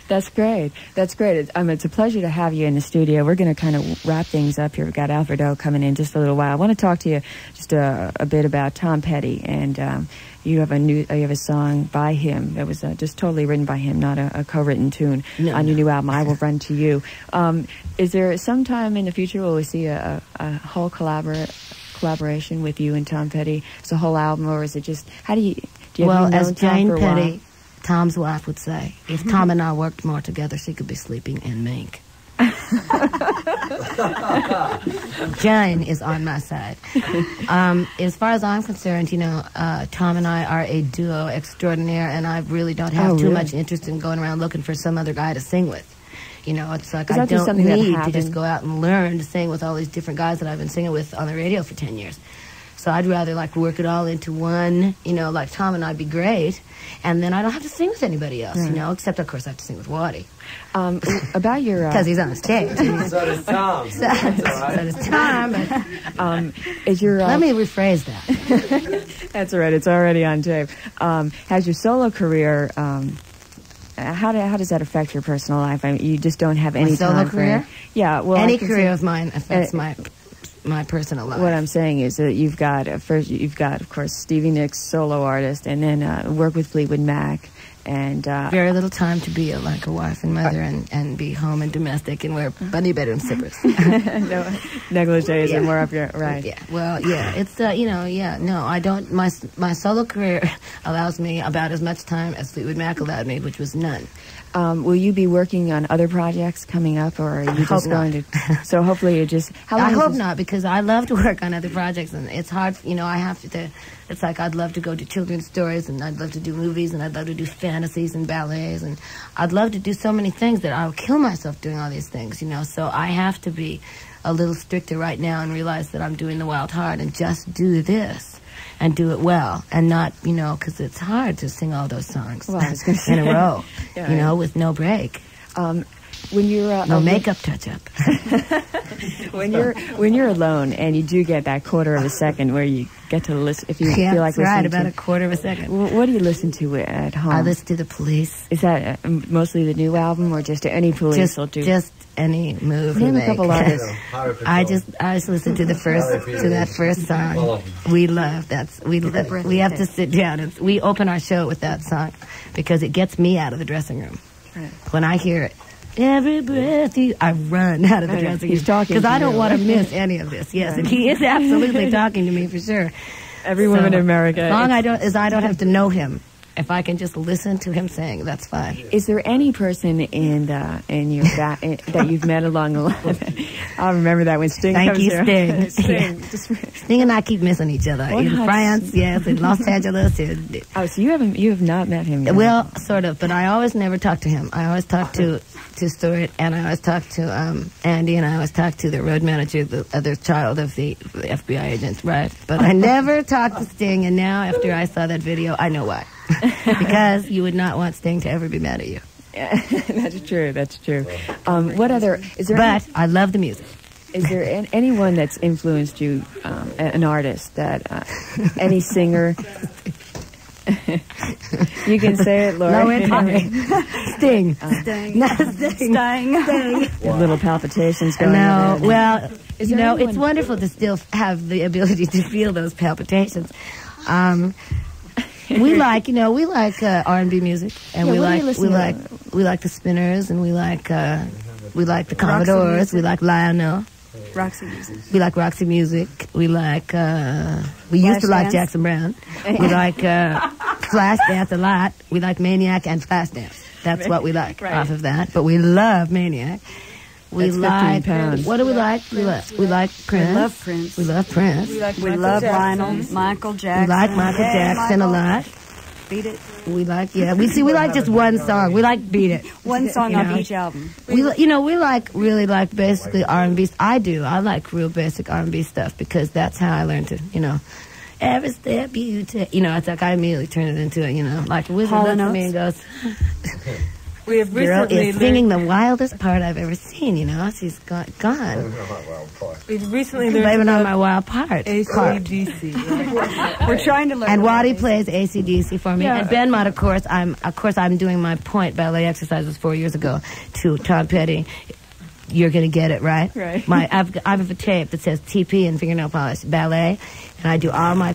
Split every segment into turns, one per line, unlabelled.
That's great. That's great. It's a pleasure to have you in the studio. We're going to kind of wrap things up here. We've got Alfredo coming in just a little while. I want to talk to you just a bit about Tom Petty, and you have a song by him that was just totally written by him, not a co-written tune on your new album, I Will Run to You. Is there some time in the future will we see a whole collaboration with you and Tom Petty? It's a whole album, or is it just, how do you have
as Jane Petty, Tom's wife, would say, if Tom and I worked more together, she could be sleeping in mink. Jane is on my side. As far as I'm concerned, Tom and I are a duo extraordinaire, and I really don't have too much interest in going around looking for some other guy to sing with. It's like I don't need to just go out and learn to sing with all these different guys that I've been singing with on the radio for 10 years. So I'd rather work it all into one, like Tom and I'd be great, and then I don't have to sing with anybody else, except of course I have to sing with Waddy.
About your...
Because he's on stage.
So does Tom.
So does Tom.
Is your...
Let me rephrase that.
That's all right. It's already on tape. Has your solo career... How does that affect your personal life? I mean, you just don't have any
solo career?
Yeah, well...
Any career of mine affects my personal life.
What I'm saying is that you've got, of course, Stevie Nicks, solo artist, and then work with Fleetwood Mac, and...
very little time to be like a wife and mother and be home and domestic and wear bunny bedroom slippers.
No, negligees are more up your... Right.
Yeah, well, yeah, it's, no, I don't... My solo career allows me about as much time as Fleetwood Mac allowed me, which was none.
Will you be working on other projects coming up, or are you just going to... So hopefully you just...
I hope not, because I love to work on other projects, and it's hard, I have to... It's like I'd love to go to children's stories, and I'd love to do movies, and I'd love to do fantasies and ballets, and I'd love to do so many things that I would kill myself doing all these things, So I have to be a little stricter right now and realize that I'm doing the wild heart and just do this and do it well, and not, because it's hard to sing all those songs in a row, with no break.
When you're
no makeup touch-up.
when you're alone and you do get that quarter of a second where you get to listen, if you feel like listening
about a quarter of a second.
What do you listen to at home?
I listen to the Police.
Is that mostly the new album, or just any Police will do?
Just any move.
Name a couple artists.
I just listen to that first song. We love we have to sit down and we open our show with that song because it gets me out of the dressing room. Right. When I hear it. Every breath I run out of the dressing room because I don't want to miss any of this. Yes, and he is absolutely talking to me for sure.
Every woman in America.
As long I don't have to know him. If I can just listen to him sing, that's fine.
Is there any person in your that you've met along the line? I'll remember that when Sting comes here.
Thank you, Sting. Sting and I keep missing each other in France, yes, in Los Angeles.
So you have not met him yet?
Well, sort of, but I always never talk to him. I always talk to Stuart, and I always talk to Andy, and I always talk to the road manager, the other child of the FBI agent, right? But I never talk to Sting, and now after I saw that video, I know why. Because you would not want Sting to ever be mad at you.
Yeah, that's true. That's true. What other? Is there?
But I love the music.
Is there anyone that's influenced you? An artist that any singer? You can say it, Laura.
Sting.
Sting. Little palpitations going on.
No, well, it's wonderful to still have the ability to feel those palpitations. We like R&B music, and we like the Spinners, and we like the Commodores, we like Lionel.
Roxy music.
We like Roxy music. We like, we used to like Jackson Brown. We like Flashdance a lot. We like Maniac and Flashdance. That's what we like off of that. But we love Maniac. We like, what do we like? We like Prince.
We love Prince.
We love Prince.
We love Michael Jackson.
We like Michael Jackson a lot.
Beat It.
We like, we like just one song. We like Beat It.
One song on each album.
We really like basically R&B. I like real basic R&B stuff because that's how I learned to, every step you take. It's like I immediately turn it into like a wizard looks at me and goes,
We have
Girl
recently
is singing the wildest part I've ever seen, you know. She's gone.
We've recently learned
Blaming on
about
my wild part.
AC/DC.
We're trying to learn.
And
about
Waddy
AC/DC.
plays AC/DC for me.
Yeah.
And Ben Mott, of course, I'm doing my point ballet exercises 4 years ago to Tom Petty. You're going to get it, right?
Right.
I have a tape that says TP and fingernail polish ballet, and I do all my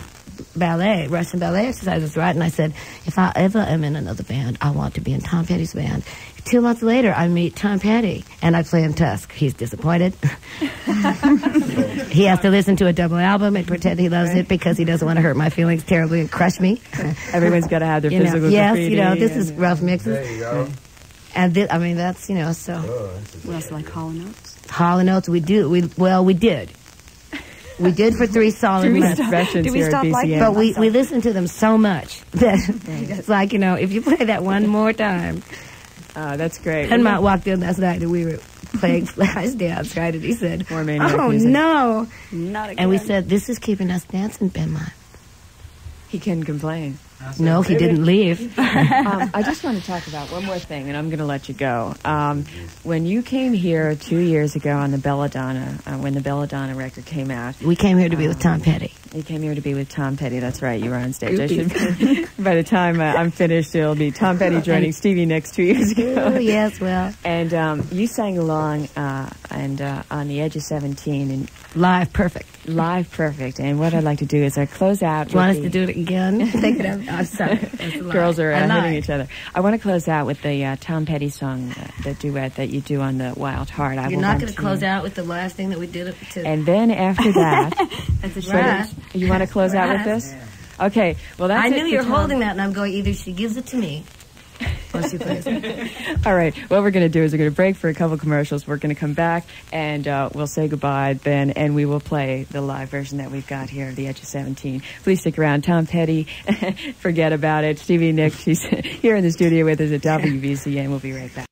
ballet, Russian ballet exercises, right? And I said, if I ever am in another band, I want to be in Tom Petty's band. 2 months later, I meet Tom Petty, and I play him Tusk. He's disappointed. He has to listen to a double album and pretend he loves it because he doesn't want to hurt my feelings terribly and crush me.
Everyone's got to have their
You know,
physical
yes,
graffiti.
you know, this is rough mixes.
There you go.
And that's, you know, so.
What else, like Hall & Oates?
Hall & Oates, we did. We did for 3 solid months.
Expressions
Did we
here at
stop
BCM.
liking
But we listened to them so much that it's like, you know, if you play that one more time.
That's great.
Ben Mott walked in last night and we were playing Flashdance, right? And he said,
More Maniac
oh,
music.
no.
Not again.
And we said, this is keeping us dancing, Ben Mott.
He can complain.
No, he didn't leave.
I just want to talk about one more thing, and I'm going to let you go. When you came here 2 years ago on the Belladonna, when the Belladonna record came out,
We came here to be with Tom Petty.
you came here to be with Tom Petty. That's right, you were on stage. I should, by the time I'm finished, it'll be Tom Petty joining Stevie Nicks 2 years ago.
Oh, yes, well.
And you sang along and on the Edge of 17 and
Live, perfect.
live perfect. And what I'd like to do is I close out.
Do you want us to do it again? Take it up. I'm sorry.
Girls are
I lied.
hitting each other. I want to close out with the Tom Petty song, the duet that you do on the Wild Heart.
You're not going to close out with the last thing that we did to...
And then after that,
That's a shame.
Right.
you want to close out with this? Okay. Well, that's
I
it
knew
for
you were
Tom.
holding that, and I'm going, either she gives it to me, or she plays it.
All right. What we're going to do is we're going to break for a couple commercials. We're going to come back, and we'll say goodbye then, and we will play the live version that we've got here, The Edge of 17. Please stick around. Tom Petty, forget about it. Stevie Nicks, she's here in the studio with us at WBCM. We'll be right back.